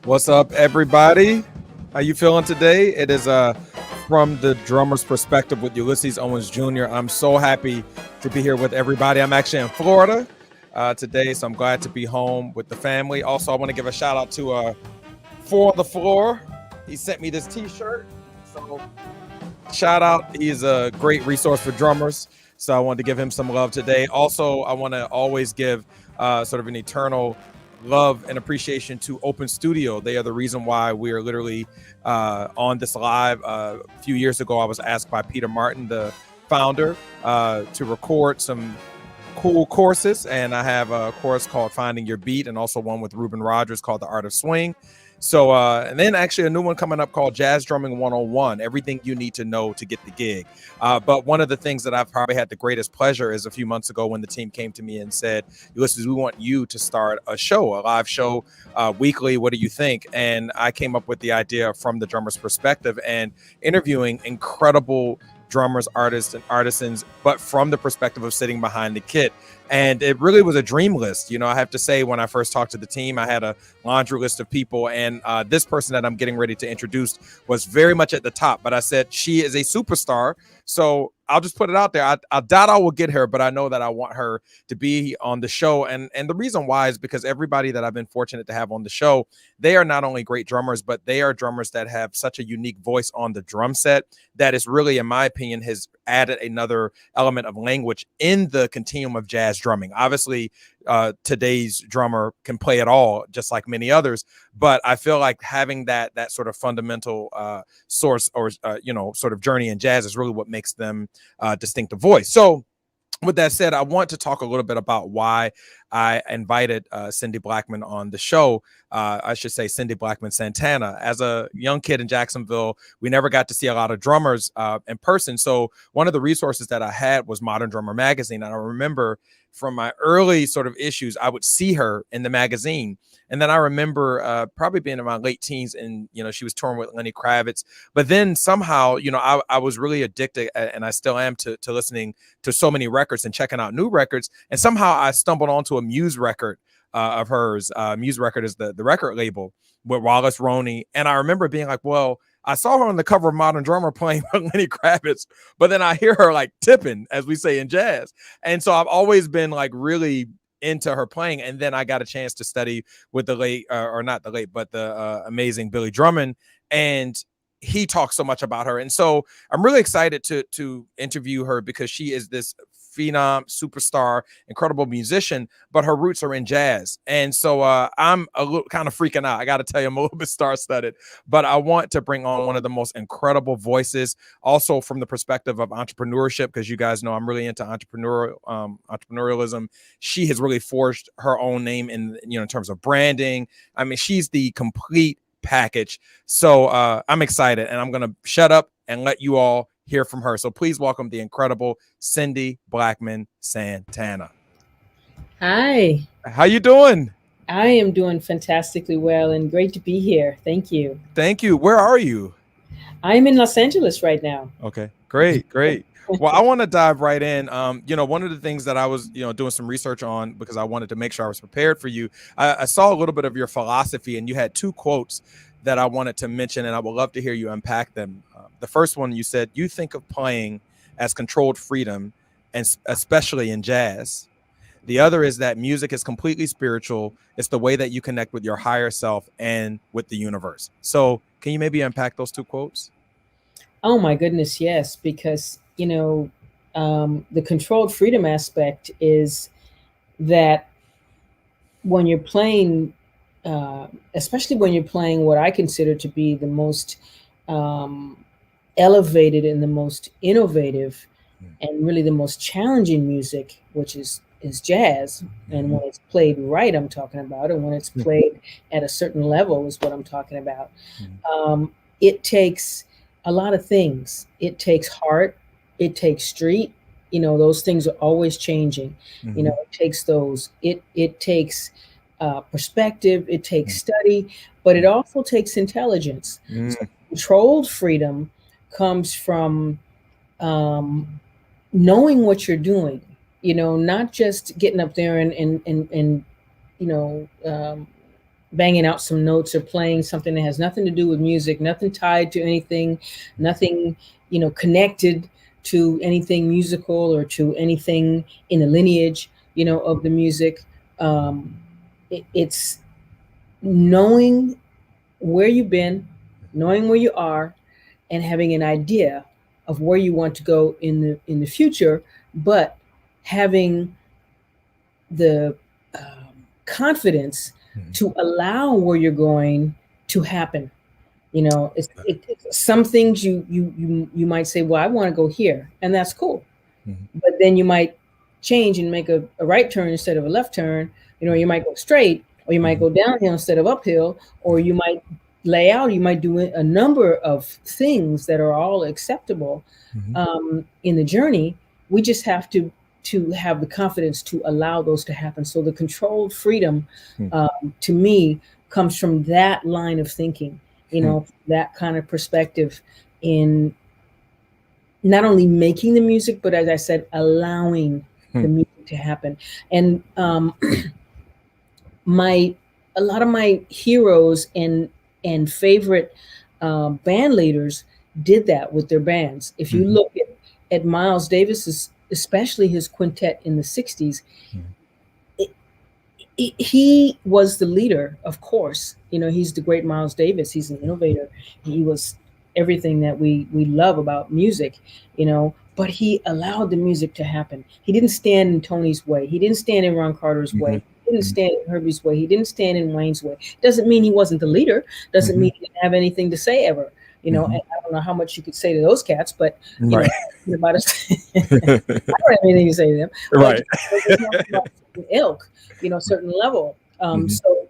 What's up, everybody? How you feeling today? It is from the drummer's perspective with Ulysses Owens Jr. I'm so happy to be here with everybody. I'm actually in Florida today, so I'm glad to be home with the family. Also, I want to give a shout out to Four on the Floor. He sent me this T-shirt, so shout out. He's a great resource for drummers, so I wanted to give him some love today. Also, I want to always give sort of an eternal love and appreciation to Open Studio. They are the reason why we are literally on this live. A few years ago, I was asked by Peter Martin, the founder, to record some cool courses, and I have a course called Finding Your Beat and also one with Ruben Rogers called The Art of Swing. So and then actually a new one coming up called Jazz Drumming 101, everything you need to know to get the gig. But one of the things that I've probably had the greatest pleasure is a few months ago when the team came to me and said, Ulysses, we want you to start a show, a live show weekly. What do you think? And I came up with the idea from the drummer's perspective and interviewing incredible drummers, artists, and artisans, but from the perspective of sitting behind the kit. And it really was a dream list. You know, I have to say, when I first talked to the team, I had a laundry list of people, and this person that I'm getting ready to introduce was very much at the top. But I said, she is a superstar, so I'll just put it out there. I doubt I will get her, but I know that I want her to be on the show. And the reason why is because everybody that I've been fortunate to have on the show, they are not only great drummers, but they are drummers that have such a unique voice on the drum set that is really, in my opinion, has added another element of language in the continuum of jazz drumming. Obviously, today's drummer can play it all, just like many others. But I feel like having that sort of fundamental source or sort of journey in jazz is really what makes them distinctive voice. So with that said, I want to talk a little bit about why I invited Cindy Blackman on the show. I should say Cindy Blackman Santana. As a young kid in Jacksonville, we never got to see a lot of drummers in person. So one of the resources that I had was Modern Drummer Magazine. And I remember from my early sort of issues, I would see her in the magazine. And then I remember probably being in my late teens, and, you know, she was touring with Lenny Kravitz. But then somehow, you know, I was really addicted, and I still am, to listening to so many records and checking out new records. And somehow I stumbled onto a Muse record of hers. Muse record is the record label with Wallace Roney. And I remember being like, well, I saw her on the cover of Modern Drummer playing with Lenny Kravitz, but then I hear her like tipping, as we say in jazz. And so I've always been like really into her playing. And then I got a chance to study with the late, or not the late, but the amazing Billy Drummond. And he talks so much about her. And so I'm really excited to interview her because she is this phenom, superstar, incredible musician, but her roots are in jazz. And so I'm a little kind of freaking out. I got to tell you, I'm a little bit star-studded, but I want to bring on one of the most incredible voices, also from the perspective of entrepreneurship, because you guys know I'm really into entrepreneurialism. She has really forged her own name in terms of branding. I mean, she's the complete package. So I'm excited, and I'm going to shut up and let you all hear from her. So please welcome the incredible Cindy Blackman Santana. Hi. How you doing? I am doing fantastically well and great to be here. Thank you. Thank you. Where are you? I'm in Los Angeles right now. Okay, great. Well, I want to dive right in. One of the things that I was, doing some research on, because I wanted to make sure I was prepared for you. I saw a little bit of your philosophy, and you had two quotes that I wanted to mention, and I would love to hear you unpack them. The first one, you said, you think of playing as controlled freedom, and especially in jazz. The other is that music is completely spiritual. It's the way that you connect with your higher self and with the universe. So can you maybe unpack those two quotes? Oh my goodness, yes, because the controlled freedom aspect is that when you're playing, especially when you're playing what I consider to be the most elevated and the most innovative and really the most challenging music, which is jazz. And when it's played right, I'm talking about, and when it's played at a certain level is what I'm talking about. It takes a lot of things. It takes heart, it takes street, those things are always changing. It takes those, it takes perspective, it takes study, but it also takes intelligence. So controlled freedom comes from knowing what you're doing, not just getting up there and banging out some notes or playing something that has nothing to do with music, nothing tied to anything, nothing, connected to anything musical or to anything in the lineage, of the music. It's knowing where you've been, knowing where you are, and having an idea of where you want to go in the future, but having the confidence to allow where you're going to happen. Some things you might say, well, I want to go here, and that's cool. But then you might change and make a right turn instead of a left turn. You might go straight, or you might go downhill instead of uphill, or you might lay out, you might do a number of things that are all acceptable in the journey. We just have to have the confidence to allow those to happen. So the controlled freedom, to me, comes from that line of thinking, that kind of perspective in not only making the music, but as I said, allowing the music to happen. And a lot of my heroes and favorite band leaders did that with their bands. If you look at Miles Davis's, especially his quintet in the 60s, he was the leader, of course. He's the great Miles Davis. He's an innovator. He was everything that we love about music, but he allowed the music to happen. He didn't stand in Tony's way. He didn't stand in Ron Carter's way. He didn't stand in Herbie's way. He didn't stand in Wayne's way. Doesn't mean he wasn't the leader. Doesn't mean he didn't have anything to say ever. And I don't know how much you could say to those cats, but about us, I don't have anything to say to them. Right. About ilk, certain level. So,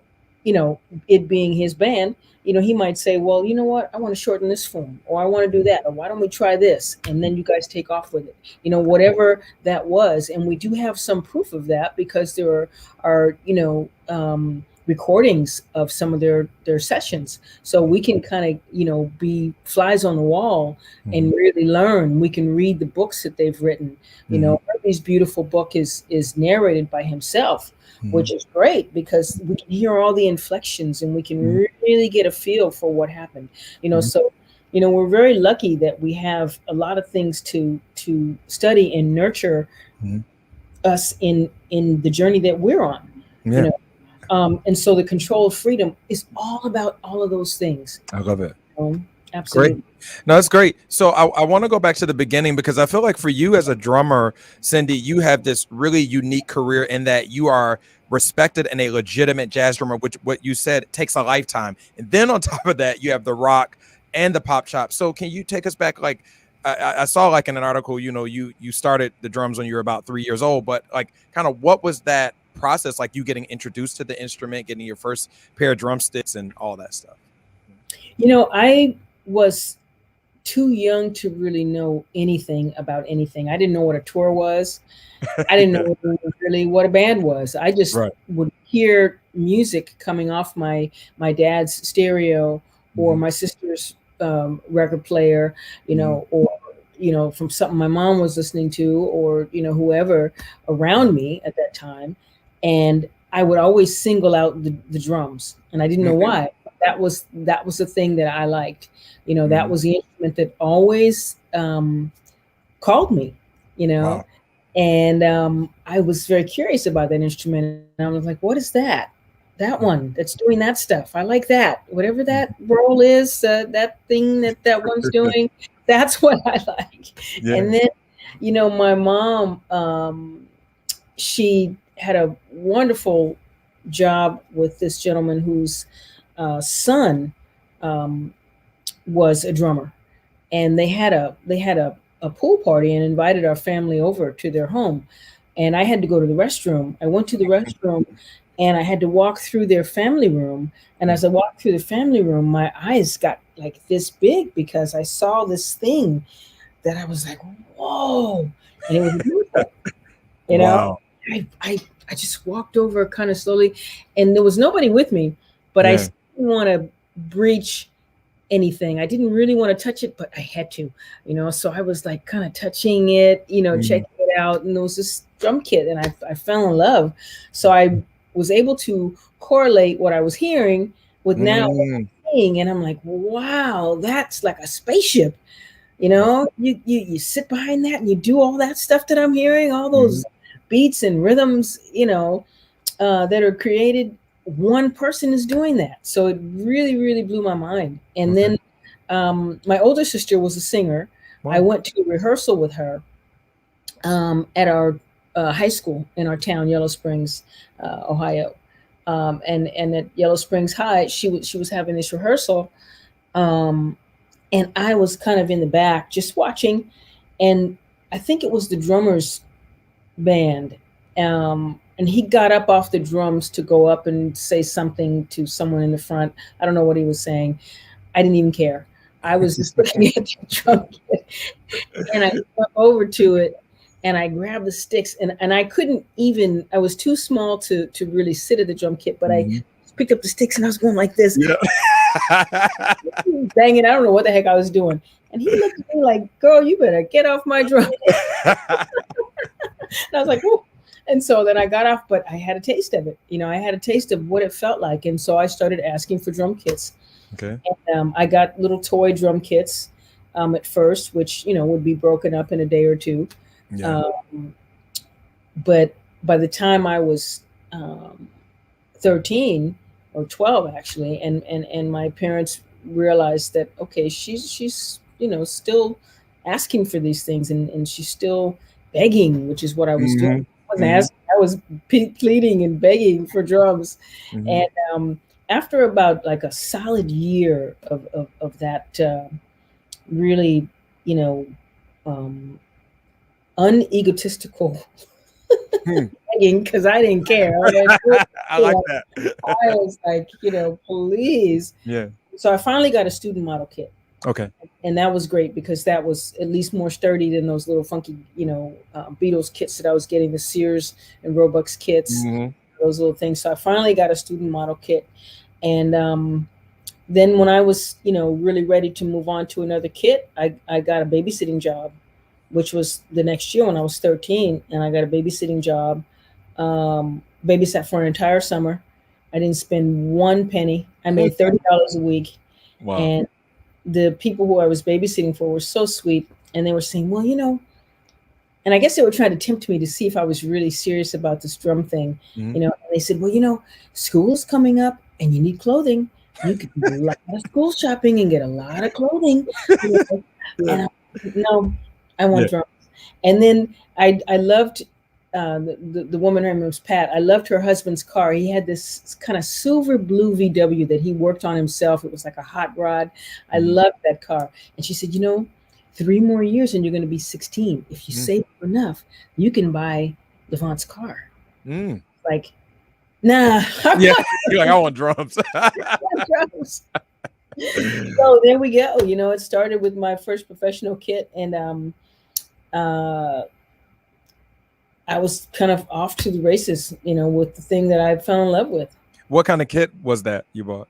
it being his band, he might say, well, you know what, I want to shorten this form, or I want to do that, or why don't we try this? And then you guys take off with it, whatever that was. And we do have some proof of that because there are recordings of some of their sessions. So we can kind of, be flies on the wall and really learn. We can read the books that they've written. Herbie's beautiful book is narrated by himself, which is great because we can hear all the inflections and we can really get a feel for what happened. So, we're very lucky that we have a lot of things to study and nurture us in the journey that we're on. And so the controlled freedom is all about all of those things. I love it. Absolutely. Great. No, that's great. So I want to go back to the beginning because I feel like for you as a drummer, Cindy, you have this really unique career in that you are respected and a legitimate jazz drummer, which what you said takes a lifetime. And then on top of that, you have the rock and the pop shop. So can you take us back? Like I saw like in an article, you started the drums when you were about 3 years old, but like kind of what was that process like, you getting introduced to the instrument, getting your first pair of drumsticks and all that stuff? I was too young to really know anything about anything. I didn't know what a tour was. I didn't know really what a band was. I just would hear music coming off my dad's stereo or my sister's record player, or from something my mom was listening to, or whoever around me at that time. And I would always single out the drums, and I didn't know why. That was the thing that I liked. That was the instrument that always called me. Wow. And I was very curious about that instrument. And I was like, "What is that? That one that's doing that stuff? I like that. Whatever that role is, that thing that one's doing, that's what I like." Yeah. And then, my mom, she had a wonderful job with this gentleman whose son was a drummer, and they had a pool party and invited our family over to their home. And I had to go to the restroom. I went to the restroom and I had to walk through their family room. And as I walked through the family room, my eyes got like this big because I saw this thing that I was like, whoa. And it was beautiful. Wow. I just walked over kind of slowly, and there was nobody with me, but I didn't want to breach anything. I didn't really want to touch it, but I had to, so I was like kind of touching it, checking it out. And there was this drum kit, and I fell in love. So I was able to correlate what I was hearing with now what Mm. I'm seeing, and I'm like, wow, that's like a spaceship. You know, you sit behind that and you do all that stuff that I'm hearing, all Mhm. those beats and rhythms, you know, that are created. One person is doing that, so it really, really blew my mind. And Okay. then my older sister was a singer. I Wow. went to a rehearsal with her at our high school in our town, Yellow Springs, Ohio. And at Yellow Springs High, she was having this rehearsal, um, and I was kind of in the back just watching. And I think it was the drummer's band, and he got up off the drums to go up and say something to someone in the front. I don't know what he was saying. I didn't even care. I was just looking at the drum kit, and I went over to it and I grabbed the sticks, and I couldn't even, I was too small to really sit at the drum kit, but I Mhm. picked up the sticks and I was going like this, Yeah. banging. I don't know what the heck I was doing. And he looked at me like, girl, you better get off my drum. And I was like, whoa. And so then I got off, but I had a taste of it. You know, I had a taste of what it felt like. And so I started asking for drum kits. Okay. And I got little toy drum kits at first, which, you know, would be broken up in a day or two. Yeah. Um, but by the time I was um, 13 or 12, actually, and my parents realized that, okay, she's, you know, still asking for these things, and she's still begging, which is what I was doing. Mhm. I wasn't Mhm. asking, I was pleading and begging for drums. Mhm. And after about like a solid year of that, really, you know, um, unegotistical Hmm. begging, because I didn't care. I mean, I like that. I was like, you know, please. Yeah. So I finally got a student model kit, Okay. and that was great because that was at least more sturdy than those little funky, you know, Beatles kits that I was getting, the Sears and Roebuck's kits, Mhm. those little things. So I finally got a student model kit, and then when I was, you know, really ready to move on to another kit, I got a babysitting job, which was the next year when I was 13, and I got a babysitting job. Babysat for an entire summer. I didn't spend one penny. I made $30 a week, Wow. and the people who I was babysitting for were so sweet, and they were saying, "Well, you know," and I guess they were trying to tempt me to see if I was really serious about this drum thing, Mhm. you know. And they said, "Well, you know, school's coming up, and you need clothing. You could do a lot of school shopping and get a lot of clothing." You know? Yeah. And I, no, I want Yeah. drums. And then I loved the woman. Her name was Pat. I loved her husband's car. He had this kind of silver blue VW that he worked on himself. It was like a hot rod. I Mhm. loved that car. And she said, "You know, 3 more years and you're going to be 16. If you Mm. save enough, you can buy Levant's car." Mm. Like, nah, I Yeah. You're like, I want drums. want drums. So there we go. You know, it started with my first professional kit, and uh, I was kind of off to the races, you know, with the thing that I fell in love with. What kind of kit was that you bought?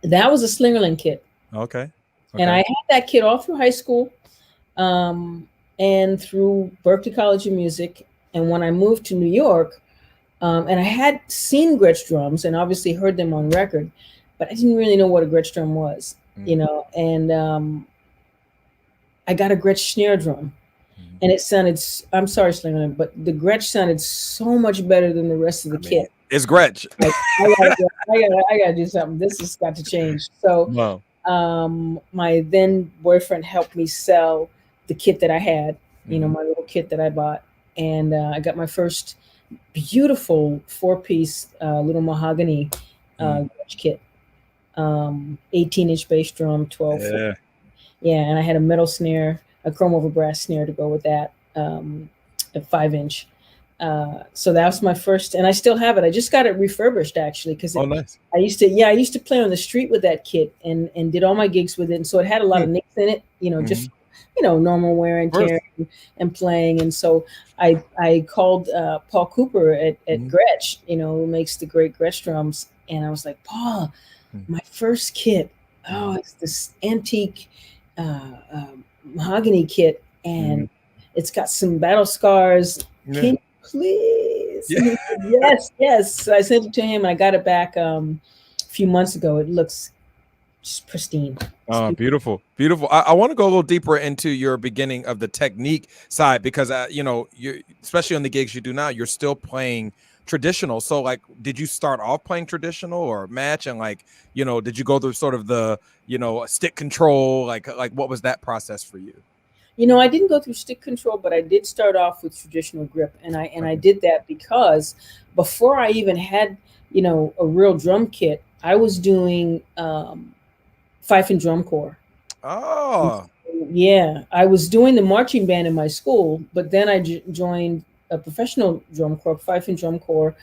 That was a Slingerland kit. Okay. And I Okay. had that kit all through high school, um, and through Berklee College of Music. And when I moved to New York, and I had seen Gretsch drums and obviously heard them on record, but I didn't really know what a Gretsch drum was, you Mm. know. And I got a Gretsch snare drum, Mhm. and it sounded, I'm sorry, Slingerland, but the Gretsch sounded so much better than the rest of the I mean, kit. it's Gretsch. Like, I gotta do something. This has got to change. So Wow. my then boyfriend helped me sell the kit that I had, you know, Mhm. my little kit that I bought. And I got my first beautiful 4-piece little mahogany Mm. kit, 18-inch bass drum, 12. Yeah. Yeah, and I had a metal snare, a chrome over brass snare to go with that, a 5-inch. So that was my first, and I still have it. I just got it refurbished actually because Oh, nice. I used to play on the street with that kit and did all my gigs with it, and so it had a lot Hmm. of nicks in it, you know, Mhm. just, you know, normal wear and Of course. tear and playing. And so I called Paul Cooper at Mhm. Gretsch, you know, who makes the great Gretsch drums, and I was like, Paul, Mm. my first kit, oh, Mhm. it's this antique mahogany kit, and Mhm. it's got some battle scars. Yeah. Can you please Yeah. And he said, yes, yes. So I sent it to him, and I got it back a few months ago. It looks just pristine. It's Oh, beautiful. beautiful, beautiful. I want to go a little deeper into your beginning of the technique side because, you know, you especially on the gigs you do now, you're still playing traditional. So, like, did you start off playing traditional or match, and like, you know, did you go through sort of the, you know, stick control, like what was that process for you? You know, I didn't go through stick control, but I did start off with traditional grip, and I Okay. did that because before I even had, you know, a real drum kit, I was doing fife and drum corps. Oh, Yeah, I was doing the marching band in my school, but then I joined a professional drum corps, fife and drum corps,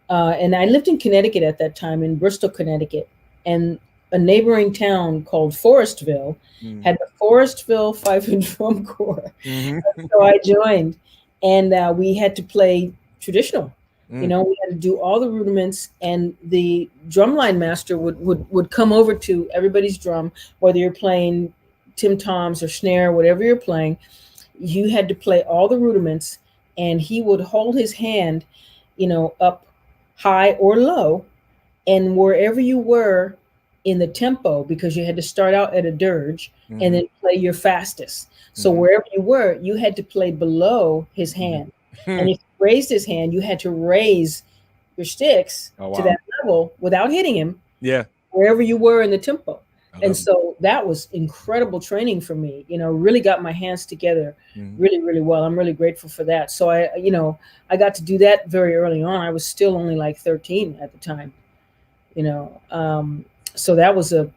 and I lived in Connecticut at that time, in Bristol, Connecticut, and a neighboring town called Forestville mm, had the Forestville Fife and Drum Corps. mm-hmm. So I joined, and we had to play traditional. You Mm, know, we had to do all the rudiments, and the drumline master would come over to everybody's drum, whether you're playing tim toms or snare, whatever you're playing. You had to play all the rudiments, and he would hold his hand, you know, up high or low, and wherever you were in the tempo, because you had to start out at a dirge and mm-hmm. then play your fastest. So Mm-hmm. wherever you were, you had to play below his hand. And Mm-hmm. if you raised his hand, you had to raise your sticks Oh to wow. that level without hitting him, Yeah, wherever you were in the tempo. I And love it. so that was incredible training for me, you know, really got my hands together Mm-hmm. really, really well. I'm really grateful for that. So you know, I got to do that very early on. I was still only like 13 at the time, you know. So that was a,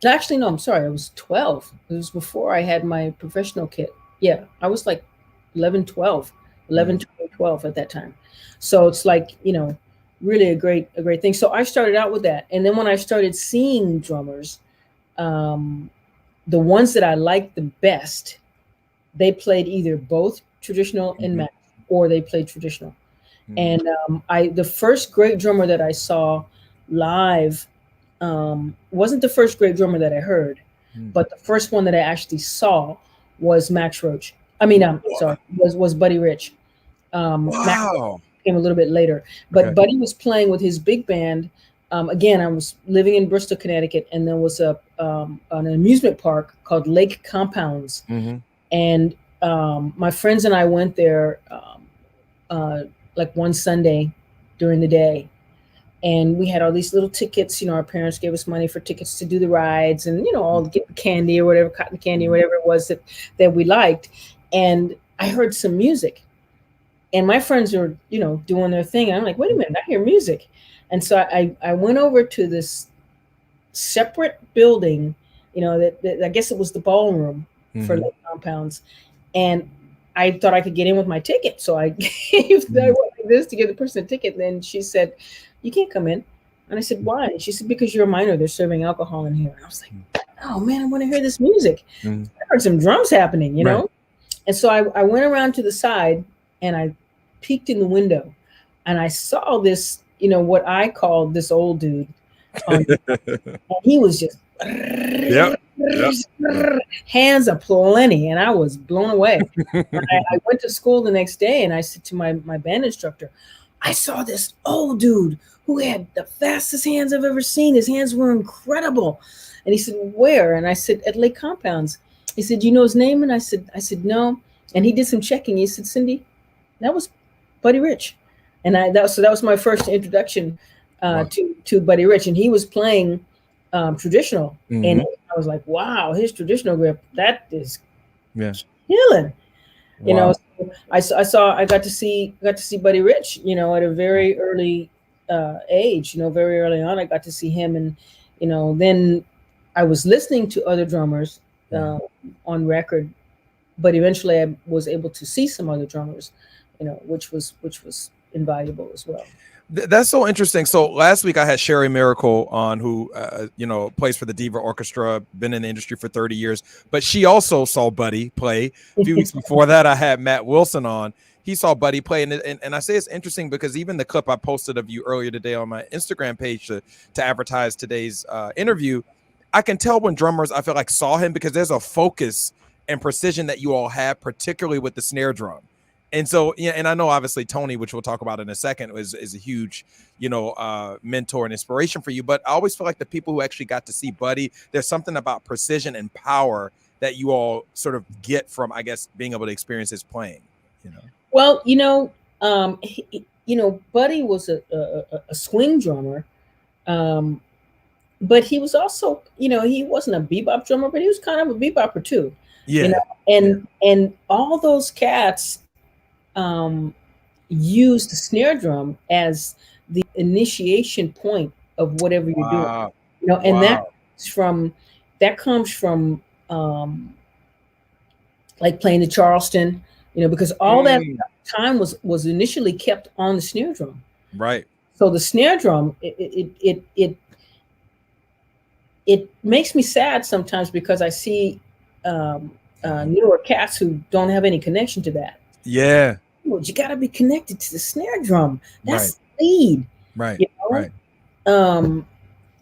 actually, no, I'm sorry, I was 12. It was before I had my professional kit. Yeah, I was like 11, 12, Mm-hmm. 11, 12, 12 at that time. So it's like, you know, really a great thing. So I started out with that. And then when I started seeing drummers, um, the ones that I liked the best, they played either both traditional and Mm-hmm. match, or they played traditional. And I the first great drummer that I saw live, wasn't the first great drummer that I heard, Mm-hmm. but the first one that I actually saw was Max Roach. I mean, I'm sorry, was Buddy Rich. Max Wow. came a little bit later, Okay. but Buddy was playing with his big band. Again, I was living in Bristol, Connecticut, and there was an amusement park called Lake Compounds, Mm-hmm. and my friends and I went there uh, like one Sunday during the day, and we had all these little tickets. You know, our parents gave us money for tickets to do the rides, and you know, all get the candy or whatever, cotton candy or Mm-hmm. whatever it was that we liked. And I heard some music, and my friends were, you know, doing their thing. And I'm like, wait a minute, I hear music. And so I went over to this separate building, you know, that I guess it was the ballroom for Mm-hmm. Lake Compounds, and I thought I could get in with my ticket. So I gave I Mm-hmm. went like this to give the person a ticket. And then she said, "You can't come in." And I said, "Why?" And she said, "Because you're a minor. They're serving alcohol in here." And I was like, "Oh man, I want to hear this music." Mm-hmm. I heard some drums happening, you Right. know. And so I went around to the side, and I peeked in the window, and I saw this, you know, what I called this old dude on, and he was just Yep. Yep. Yep. hands aplenty, and I was blown away. I went to school the next day, and I said to my band instructor, "I saw this old dude who had the fastest hands I've ever seen. His hands were incredible." And he said, "Where?" And I said, "At Lake Compounds." He said, "Do you know his name?" And I said, "No." And he did some checking. He said, "Cindy, that was Buddy Rich." And that was my first introduction Wow. to Buddy Rich, and he was playing traditional, and Mm-hmm. I was like, "Wow, his traditional grip, that is Yeah. killing." You know, Wow. so I got to see Buddy Rich, you know, at a very early age. You know, very early on, I got to see him, and you know, then I was listening to other drummers Mm-hmm. uh, on record, but eventually I was able to see some other drummers, you know, which was invaluable as well. That's so interesting. So last week I had Sherry Miracle on, who you know, plays for the Diva Orchestra, been in the industry for 30 years, but she also saw Buddy play. A few weeks before that, I had Matt Wilson on. He saw Buddy play, and I say it's interesting because even the clip I posted of you earlier today on my Instagram page to advertise today's interview, I can tell when drummers, I feel like, saw him, because there's a focus and precision that you all have, particularly with the snare drum. And so, yeah, and I know obviously Tony, which we'll talk about in a second, is a huge, mentor and inspiration for you. But I always feel like the people who actually got to see Buddy, there's something about precision and power that you all sort of get from, I guess, being able to experience his playing. Well, Buddy was a swing drummer, but he was also, he wasn't a bebop drummer, but he was kind of a bebopper too. Yeah. And all those cats use the snare drum as the initiation point of whatever you're doing. And that comes from like playing the Charleston, because all that time was initially kept on the snare drum. Right. So the snare drum, it makes me sad sometimes because I see newer cats who don't have any connection to that. Yeah. You got to be connected to the snare drum. That's the lead. Right. Right.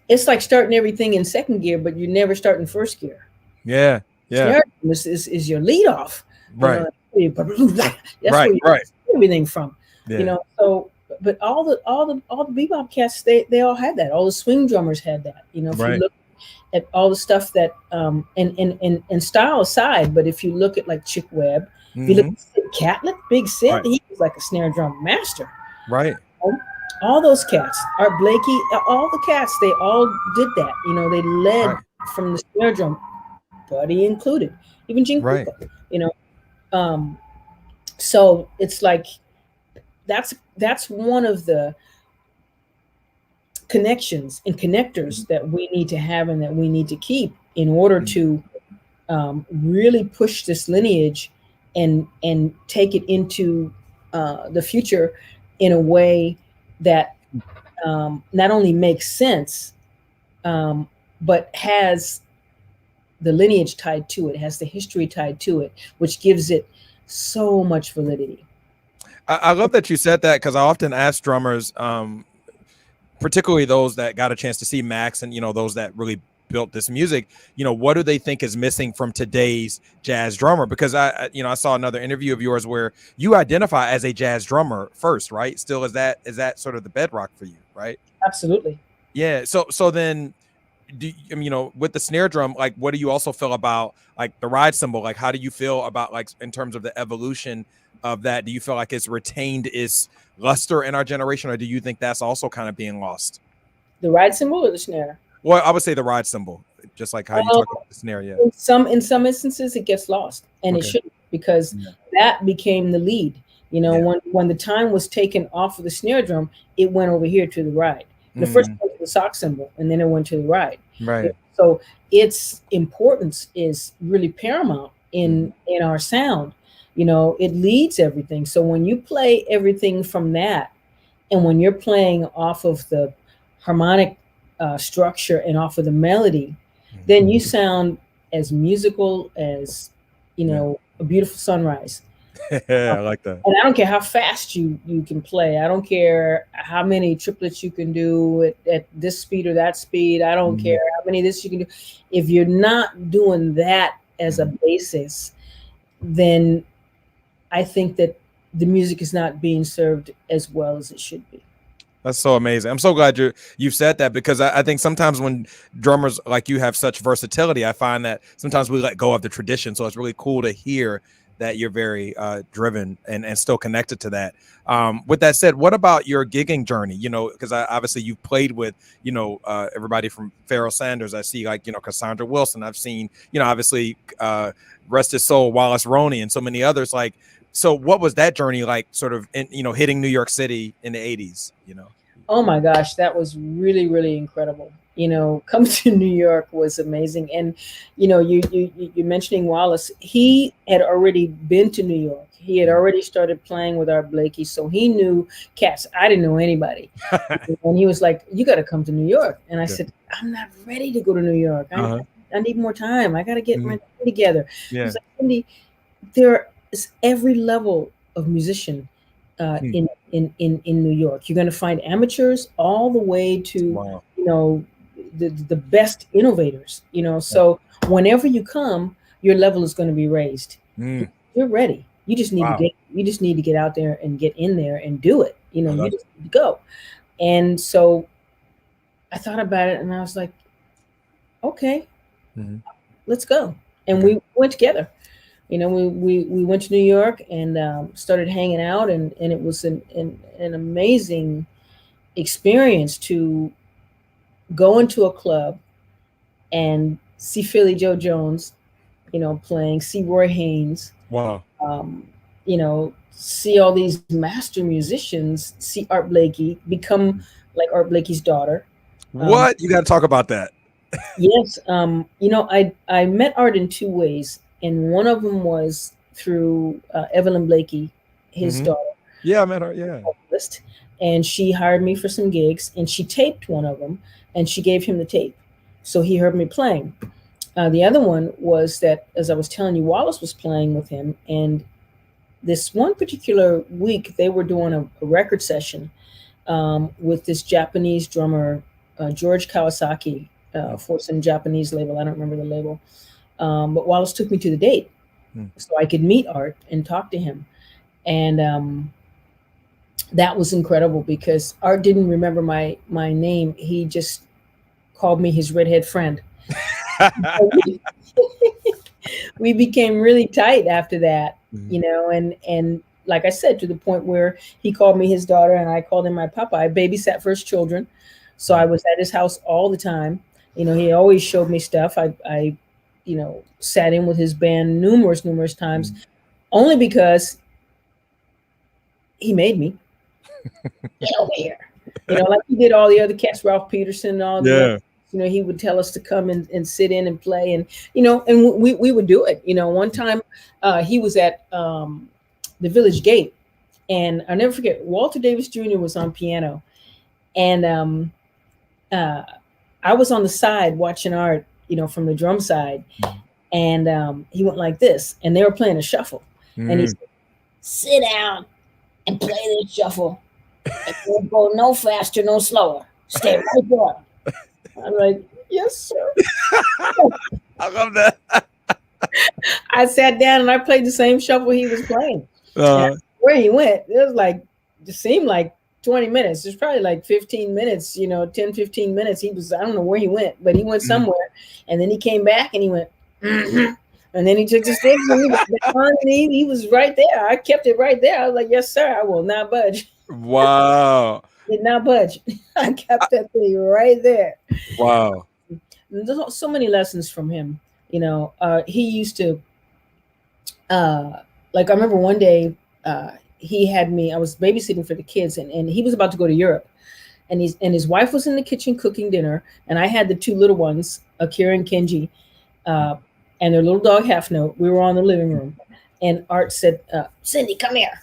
It's like starting everything in second gear, but you never start in first gear. Yeah. Yeah. Snare drum is your lead off. Right. That's where you get everything from. Yeah. So but all the bebop cats, they all had that. All the swing drummers had that. If you look at all the stuff that and style aside, but if you look at like Chick Webb, if you look at Sid Catlett, Big Sid, he was like a snare drum master. Right. All those cats, Art Blakey, all the cats, they all did that. They led from the snare drum, Buddy included, even Gene Cooper. So it's like that's one of the connections and connectors that we need to have and that we need to keep in order to really push this lineage and take it into the future in a way that not only makes sense, but has the lineage tied to it, has the history tied to it, which gives it so much validity. I love that you said that, because I often ask drummers, particularly those that got a chance to see Max and, those that really built this music, what do they think is missing from today's jazz drummer? Because I saw another interview of yours where you identify as a jazz drummer first, right? Still, is that sort of the bedrock for you, right? Absolutely. Yeah. So then, with the snare drum, like, what do you also feel about like the ride cymbal? Like, how do you feel about, like, in terms of the evolution of that? Do you feel like it's retained its luster in our generation, or do you think that's also kind of being lost? The ride cymbal or the snare? Well, I would say the ride cymbal, just like how you talk about the snare. Yeah. In some instances, it gets lost, and it shouldn't, because that became the lead. When the time was taken off of the snare drum, it went over here to the ride. The first went to the sock cymbal, and then it went to the ride. Right. So its importance is really paramount in our sound. It leads everything. So when you play everything from that, and when you're playing off of the harmonic structure and off of the melody, then you sound as musical as, a beautiful sunrise. I like that. And I don't care how fast you can play. I don't care how many triplets you can do at this speed or that speed. I don't care how many of this you can do. If you're not doing that as a basis, then I think that the music is not being served as well as it should be. That's so amazing. I'm so glad you've said that, because I think sometimes when drummers like you have such versatility, I find that sometimes we let go of the tradition. So it's really cool to hear that you're very driven and still connected to that. With that said, what about your gigging journey? Because obviously you've played with, everybody from Pharoah Sanders. I see, like, Cassandra Wilson. I've seen, obviously, rest his soul, Wallace Roney, and so many others. Like, so what was that journey like, sort of, hitting New York City in the 80s, Oh my gosh, that was really, really incredible. Coming to New York was amazing. And, you're mentioning Wallace. He had already been to New York. He had already started playing with Art Blakey. So he knew cats. I didn't know anybody. And he was like, you got to come to New York. And I said, I'm not ready to go to New York. I need more time. I got to get my thing together. He was like, Cindy, there is every level of musician in New York. You're going to find amateurs all the way to, the best innovators, So whenever you come, your level is going to be raised. You're ready. You just need to Wow. get out there and get in there and do it. You know, I you love just need to go. And so I thought about it and I was like, okay, it. let's go. And Okay. we went together. You know, we went to New York and started hanging out, and it was an amazing experience to go into a club and see Philly Joe Jones, you know, playing, see Roy Haynes, Wow. um, you know, see all these master musicians, see Art Blakey, become like Art Blakey's daughter. Um, What? You got to talk about that. yes, you know, I met Art in two ways, and one of them was through Evelyn Blakey, his Hmm. daughter, Yeah, I met her. Yeah. list, and she hired me for some gigs, and she taped one of them, and she gave him the tape, so he heard me playing. The other one was that, as I was telling you, Wallace was playing with him, and this one particular week they were doing a record session with this Japanese drummer, George Kawasaki, for some Japanese label. I don't remember the label. But Wallace took me to the date Mm. so I could meet Art and talk to him. And that was incredible because Art didn't remember my name. He just called me his redhead friend. So we became really tight after that, Mhm. you know, and like I said, to the point where he called me his daughter and I called him my papa. I babysat for his children, so I was at his house all the time. You know, he always showed me stuff. I you know, sat in with his band numerous times, Mhm. only because he made me get over here. You know, like he did all the other cats, Ralph Peterson and all the other. Yeah. You know, he would tell us to come and sit in and play, and you know, and we would do it. You know, one time he was at the Village Gate, and I'll never forget. Walter Davis Jr. was on piano, and uh, I was on the side watching Art. You know, from the drum side, Mhm. and he went like this, and they were playing a shuffle, and he Mm. said, "Sit down and play this shuffle, and don't go no faster, no slower. Stay right there." I'm like, "Yes, sir." I love that. I sat down and I played the same shuffle he was playing. And Uh, where he went, it was like, it seemed like 20 minutes. It's probably like 15 minutes, you know, 10, 15 minutes. He was, I don't know where he went, but he went mhm. somewhere. And then he came back and he went, "Mhm." And then he took the sticks and he went down and he was right there. I kept it right there. I was like, "Yes, sir, I will not budge." Wow. Did not budge. I kept that thing right there. Wow. And there's so many lessons from him. You know, he used to like I remember one day he had me. I was babysitting for the kids, and he was about to go to Europe, and his wife was in the kitchen cooking dinner, and I had the two little ones, Akira and Kenji, uh, and their little dog Half Note. We were on the living room, and Art said, "Cindy, come here,"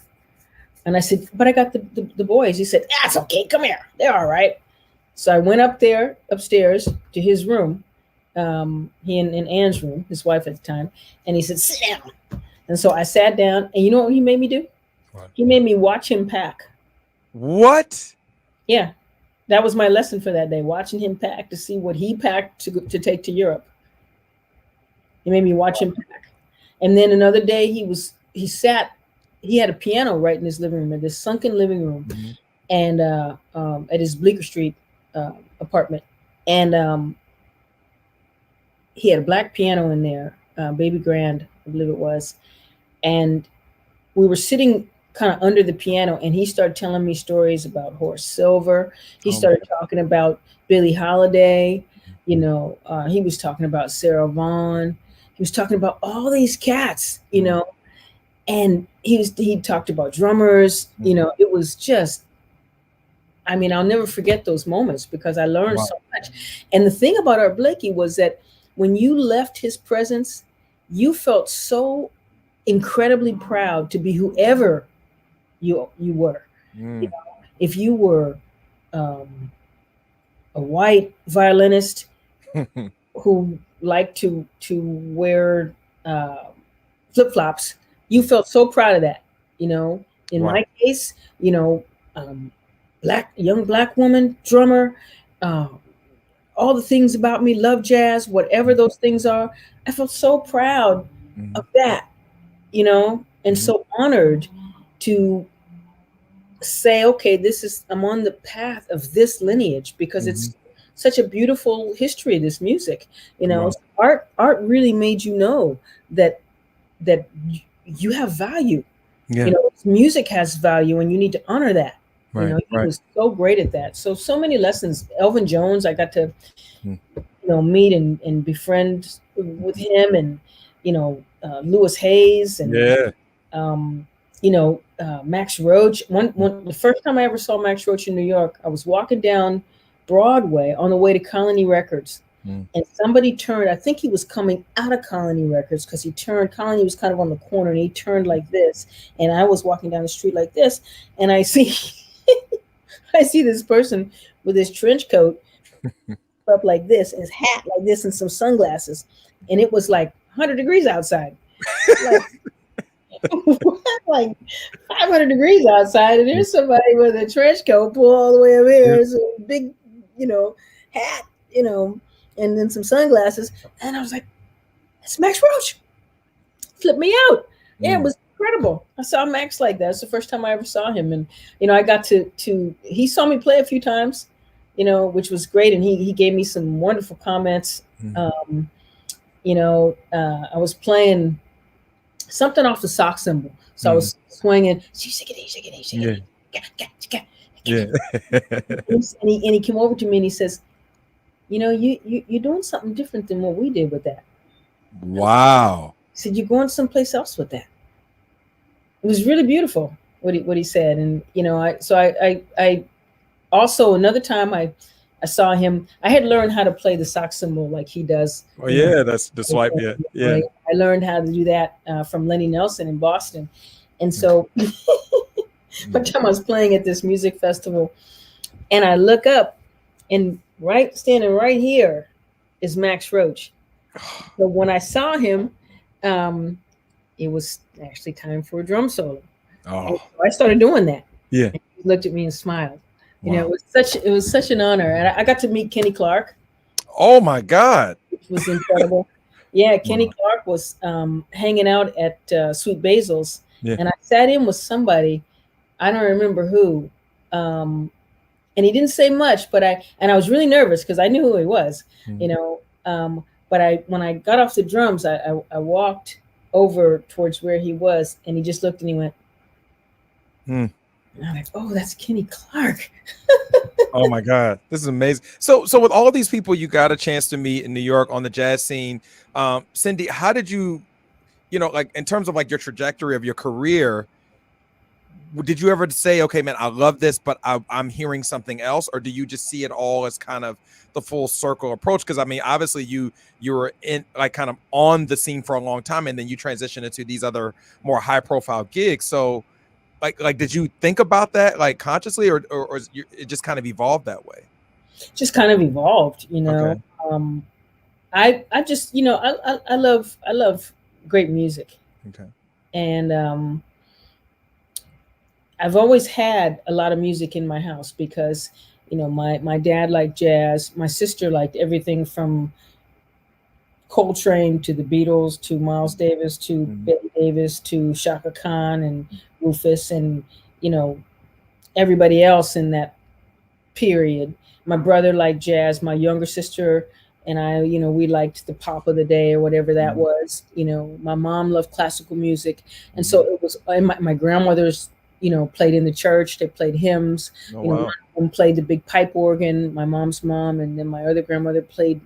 and I said, "But I got the boys." He said, "That's okay. Come here. They're all right." So I went upstairs to his room, he and Ann's room, his wife at the time, and he said, "Sit down." And so I sat down, and you know what he made me do? What? He made me watch him pack. What? Yeah, that was my lesson for that day, watching him pack to see what he packed to take to Europe. He made me watch him pack. And then another day, he had a piano right in his living room, in this sunken living room, Mhm. and at his Bleecker Street apartment. And he had a black piano in there, Baby Grand, I believe it was. And we were sitting kind of under the piano, and he started telling me stories about Horace Silver. He Oh my started God. talking about Billie Holiday. You know, he was talking about Sarah Vaughan. He was talking about all these cats, you Mhm. know, and he talked about drummers. You Mhm. know, it was just, I mean, I'll never forget those moments because I learned Wow. so much. And the thing about Art Blakey was that when you left his presence, you felt so incredibly proud to be whoever you were. You Mm. know, if you were um, a white violinist who liked to wear uh, flip flops, you felt so proud of that. You know, in Wow. my case, you know, um, black young black woman drummer. Uh, all the things about me, love jazz, whatever those things are. I felt so proud of Mhm. that, you know, and so honored to say, okay, I'm on the path of this lineage, because it's such a beautiful history of this music. Wow. Art really made you know that you have value. Yeah. Music has value, and you need to honor that. Right. He Right. was so great at that. So many lessons. Elvin Jones, I got to Mm. meet and befriend with him, and Lewis Hayes, and Yeah. Max Roach. The first time I ever saw Max Roach in New York, I was walking down Broadway on the way to Colony Records, and somebody turned. I think he was coming out of Colony Records, because he turned. Colony was kind of on the corner, and he turned like this, and I was walking down the street like this, and I see I see this person with his trench coat up like this, and his hat like this, and some sunglasses, and it was like 100 degrees outside. Like, like 500 degrees outside, and there's somebody with a trench coat pulled all the way up here, so big, hat, and then some sunglasses, and I was like, "It's Max Roach!" Flipped me out. Yeah, it was incredible. I saw Max like that. It's the first time I ever saw him, and I got to he saw me play a few times, which was great, and he gave me some wonderful comments. I was playing something off the sock cymbal, so I was swinging. Yeah. And he came over to me and he says, you're doing something different than what we did with that. Wow. He said, you're going someplace else with that. It was really beautiful what he said. And I also, another time I saw him, I had learned how to play the sock cymbal like he does. Oh yeah, that's the swipe. Yeah. I learned how to do that from Lenny Nelson in Boston. And so one time I was playing at this music festival, and I look up, and standing right here is Max Roach. So when I saw him, it was actually time for a drum solo. So I started doing that. Yeah. And he looked at me and smiled. Wow. It was such an honor, and I got to meet Kenny Clark. Oh my God. Which was incredible. Yeah, Kenny Clark was hanging out at Sweet Basil's, and I sat in with somebody, I don't remember who, and he didn't say much, but I was really nervous because I knew who he was, but when I got off the drums, I walked over towards where he was, and he just looked and he went, and I'm like, oh, that's Kenny Clark. Oh my God, this is amazing. So with all these people you got a chance to meet in New York on the jazz scene, Cindy, how did you, like in terms of like your trajectory of your career, did you ever say, okay, man, I love this, but I'm hearing something else? Or do you just see it all as kind of the full circle approach? Because I mean, obviously you were in like kind of on the scene for a long time, and then you transitioned into these other more high profile gigs. So like did you think about that like consciously, or it just kind of evolved that way? Just kind of evolved, Okay. I just, I love great music. Okay. And I've always had a lot of music in my house because, my dad liked jazz. My sister liked everything from Coltrane to the Beatles to Miles Davis to Betty Davis to Shaka Khan and Rufus and, everybody else in that period. My brother liked jazz. My younger sister and I, we liked the pop of the day or whatever that was. My mom loved classical music. And so it was, and my grandmothers, played in the church. They played hymns. Oh, wow. My mom played the big pipe organ, my mom's mom, and then my other grandmother played,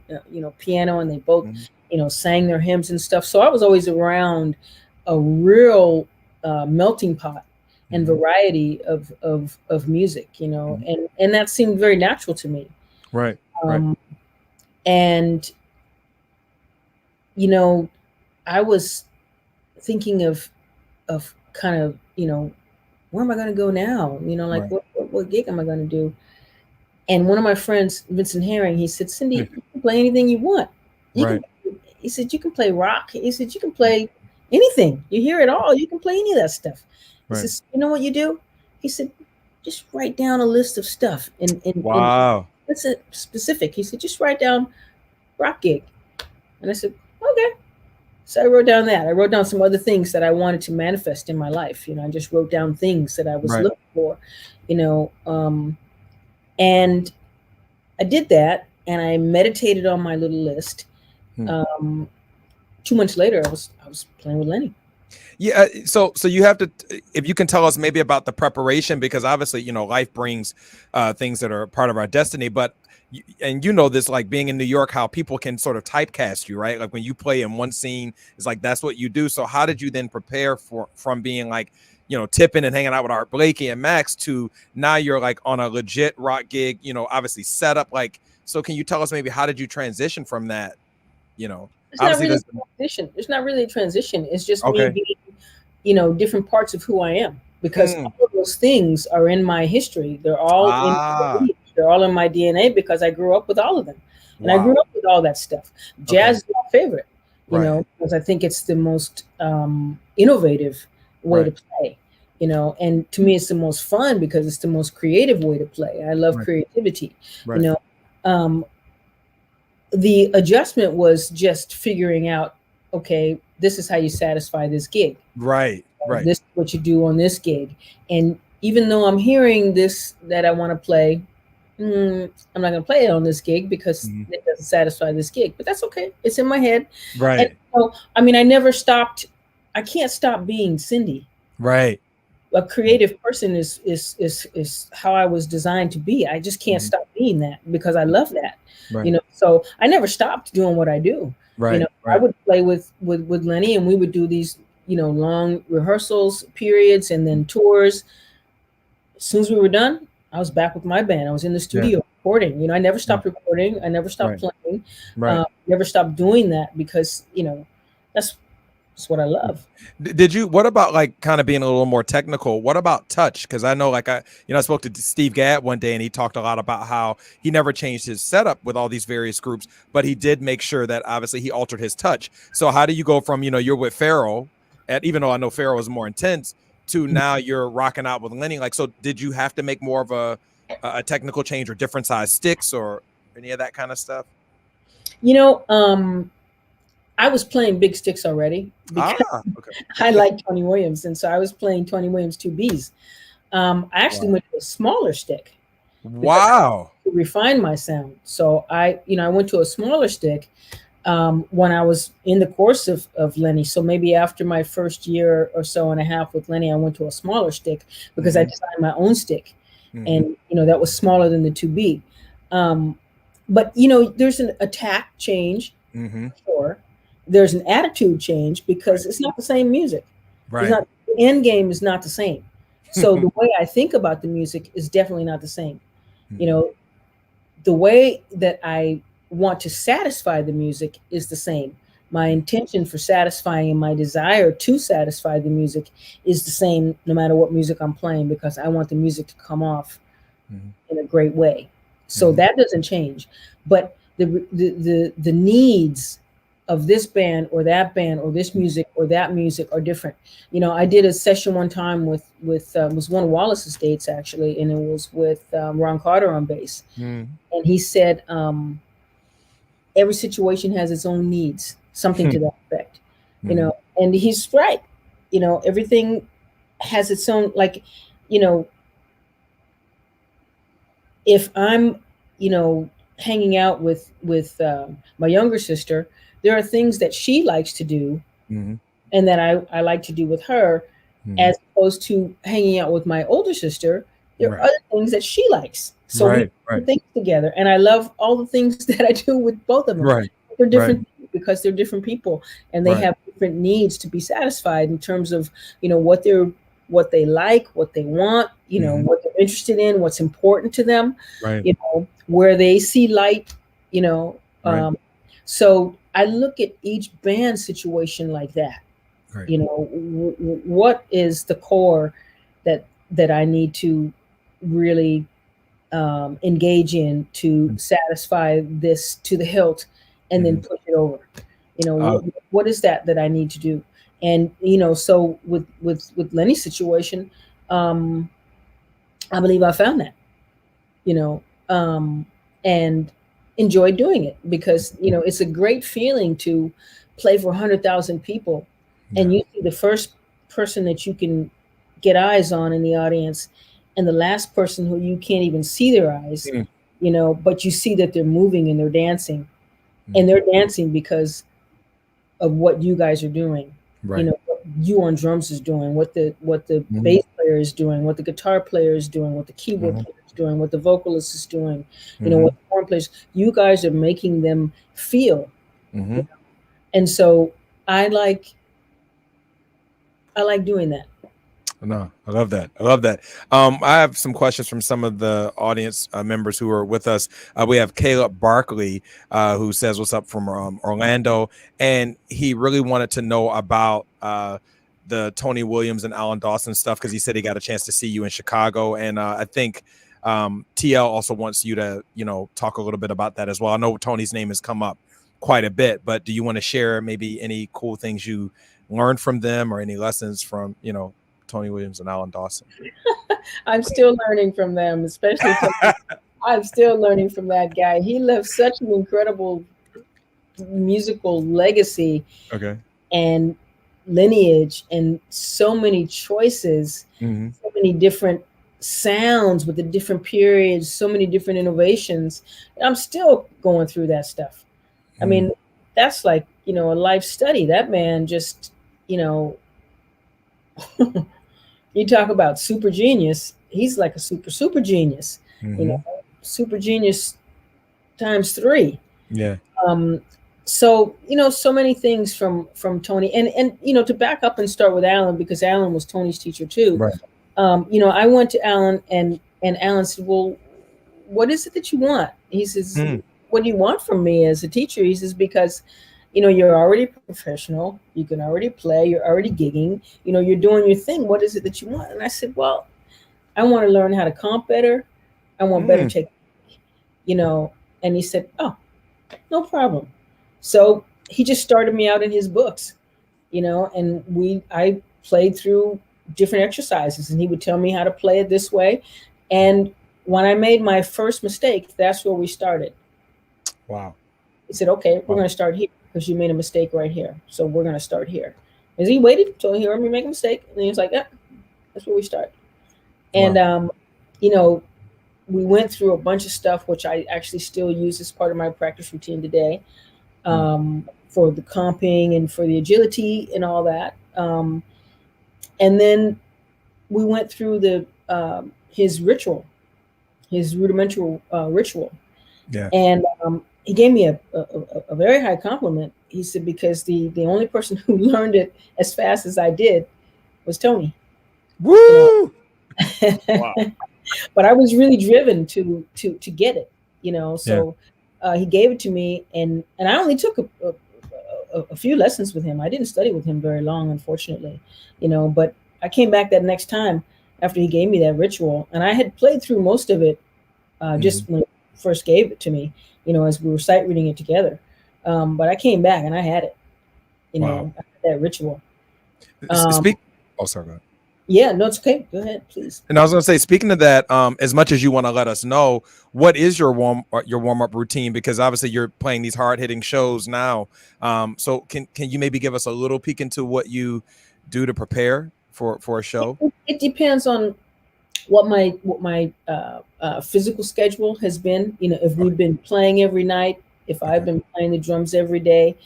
piano, and they both, sang their hymns and stuff. So I was always around a real melting pot and variety of music, and that seemed very natural to me. Right. And, I was thinking of kind of, where am I going to go now? Like what gig am I going to do? And one of my friends, Vincent Herring, he said, Cindy, you can play anything you want. He said, you can play rock. He said, you can play anything. You hear it all. You can play any of that stuff. He says, you know what you do? He said, just write down a list of stuff. And wow. That's specific. He said, just write down rock gig. And I said, okay. So I wrote down that. I wrote down some other things that I wanted to manifest in my life. I just wrote down things that I was Right. looking for, and I did that, and I meditated on my little list. Hmm. 2 months later, I was playing with Lenny. Yeah. So you have to, if you can tell us maybe about the preparation, because obviously, life brings things that are part of our destiny, but and this, like being in New York, how people can sort of typecast you, right? Like when you play in one scene, it's like that's what you do. So how did you then prepare from being like, tipping and hanging out with Art Blakey and Max to now you're like on a legit rock gig, obviously set up like, so can you tell us maybe how did you transition from that? It's not Obviously really there's a transition. It's not really a transition. It's just me okay. being, different parts of who I am, because Mm. all of those things are in my history. They're all in my Ah, beliefs. They're all in my DNA because I grew up with all of them, and I grew wow. up with all that stuff. Okay. Jazz is my favorite, Right. because I think it's the most innovative way to Right. play. And to me, it's the most fun because it's the most creative way to play. I love Right. creativity. You Right. know, um, the adjustment was just figuring out, okay, this is how you satisfy this gig. Right. Right. This is what you do on this gig. And even though I'm hearing this that I want to play, I'm not going to play it on this gig because Mhm. it doesn't satisfy this gig. But that's okay. It's in my head. And Right. so, I mean, I never stopped. I can't stop being Cindy. Right. A creative person is how I was designed to be. I just can't Mhm. stop being that because I love that. Right. So I never stopped doing what I do. Right. I Right. would play with Lenny, and we would do these long rehearsals periods and then tours. As soon as we were done, I was back with my band. I was in the Yeah. studio recording. I never Yeah. stopped recording. I never stopped Right. playing. Right. Never stopped doing that because that's that's what I love. Did you, what about like kind of being a little more technical? What about touch? Because I know like I spoke to Steve Gadd one day and he talked a lot about how he never changed his setup with all these various groups, but he did make sure that obviously he altered his touch. So how do you go from, you're with Pharoah, and even though I know Pharoah is more intense, to now you're rocking out with Lenny? Like, so did you have to make more of a technical change or different size sticks or any of that kind of stuff? You know, um, I was playing big sticks already because Ah, okay. I like Tony Williams, and so I was playing Tony Williams 2Bs. I actually Wow. went to a smaller stick because I Wow. wanted to refine my sound. So I went to a smaller stick when I was in the course of Lenny. So maybe after my first year or so and a half with Lenny, I went to a smaller stick because I Hmm. designed my own stick, Hmm. and that was smaller than the 2B. Um, but there's an attack change, Hmm. sure. There's an attitude change because Right. it's not the same music. It's Right. not the end game is not the same. So the way I think about the music is definitely not the same. You Mhm. know, the way that I want to satisfy the music is the same. My intention for satisfying and my desire to satisfy the music is the same no matter what music I'm playing because I want the music to come off Mhm. in a great way. So Mhm. that doesn't change. But the needs of this band or this music or that music are different. I did a session one time with was one of Wallace's dates actually, and it was with Ron Carter on bass, Mhm. and he said every situation has its own needs, something to that effect. Mhm. And he's right. Everything has its own, like, you know if I'm, hanging out with my younger sister, there are things that she likes to do Mhm. and that I like to do with her, Mhm. as opposed to hanging out with my older sister. There are Right. other things that she likes, so we Right. do Right. things together, and I love all the things that I do with both of them. Right. They're Right. different because they're different people, and they Right. have different needs to be satisfied in terms of what they like, what they want, Mhm. what they're interested in, what's important to them, Right. where they see light, you know. Right. So I look at each band situation like that. Right. What is the core that I need to really engage in to Mm. satisfy this to the hilt, and then Mhm. push it over. Uh, What is that I need to do? And so with Lenny's situation, um, I believe I found that, you know, and enjoy doing it because it's a great feeling play for 100,000 people, Yeah. and you see the first person that you can get eyes on in the audience, and the last person who you can't even see their eyes, Mm. but you see that they're moving and they're dancing, and Mm. they're dancing because of what you guys are doing. Right. What you on drums is doing, what the Mhm. bass player is doing, what the guitar player is doing, what the keyboard Mhm. player is doing, what the vocalist is doing, what Mhm. the horn players. You guys are making them feel, Mhm. and so I like I like doing that. No, I love that. I love that. I have some questions from some of the audience members who are with us. We have Caleb Barkley, who says, "What's up from Orlando?" And he really wanted to know about the Tony Williams and Alan Dawson stuff because he said he got a chance to see you in Chicago, and I think TL also wants you to, talk a little bit about that as well. I know Tony's name has come up quite a bit, but do you want to share maybe any cool things you learned from them or any lessons from, Tony Williams and Alan Dawson? I'm still learning from them, especially Tony. I'm still learning from that guy. He left such an incredible musical legacy Okay. and lineage, and so many choices, Mm-hmm. so many different sounds with the different periods, so many different innovations. I'm still going through that stuff. I Mm. mean, that's like, a life study. That man just, you know, you talk about super genius. He's like a super genius, you Mm-hmm. know, super genius times three. Yeah. Um, so so many things from Tony, and to back up and start with Alan, because Alan was Tony's teacher too. Right. I went to Alan, and Alan said, "Well, what is it that you want?" He says, Mm. "What do you want from me as a teacher?" He says, "Because you're already professional, you can already play, you're already gigging, you're doing your thing. What is it that you want?" And I said, "Well, I want to learn how to comp better. I want better Mm. technique, you know." And he said, "Oh, no problem." So he just started me out in his books, and I played through different exercises, and he would tell me how to play it this way. And when I made my first mistake, that's where we started. Wow. He said, "Okay, we're Wow. going to start here because you made a mistake right here. So we're going to start here." And he waited until he heard me make a mistake, and he was like, "Yeah, that's where we start." And Wow. you know, we went through a bunch of stuff which I actually still use as part of my practice routine today, Mm. for the comping and for the agility and all that. And then we went through his ritual, his rudimentary ritual, Yeah. and he gave me a very high compliment. He said, because the only person who learned it as fast as I did was Tony. You Woo! know, Wow. but I was really driven to get it. Yeah. So he gave it to me, and I only took a few lessons with him. I didn't study with him very long, unfortunately. But I came back that next time after he gave me that ritual, and I had played through most of it Mm-hmm. just when he first gave it to me, as we were sight reading it together. But I came back and I had it, Wow. I had that ritual. Um, Speak. Oh, sorry. Go ahead. yeah, no, it's okay. Go ahead, please. And I was going to say, speaking of that, as much as you want to let us know, what is your warm up routine? Because obviously you're playing these hard hitting shows now. So can you maybe give us a little peek into what you do to prepare for a show? It depends on what my physical schedule has been. If Okay. we've been playing every night, if I've Okay. been playing the drums every day.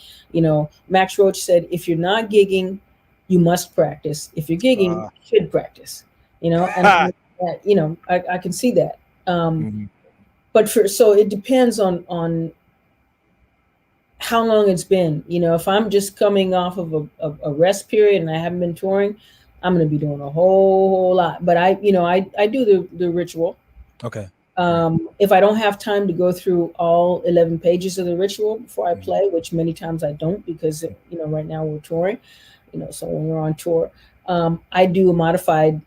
Max Roach said, if you're not gigging, you must practice. If you're gigging, Uh, you should practice. And I can see that. Mhm. But so it depends on how long it's been. If I'm just coming off of a rest period and I haven't been touring, I'm going to be doing a whole lot. But I do the ritual. Okay. Right. If I don't have time to go through all 11 pages of the ritual before I Mhm. play, which many times I don't, because right now we're touring. So when we're on tour, I do a modified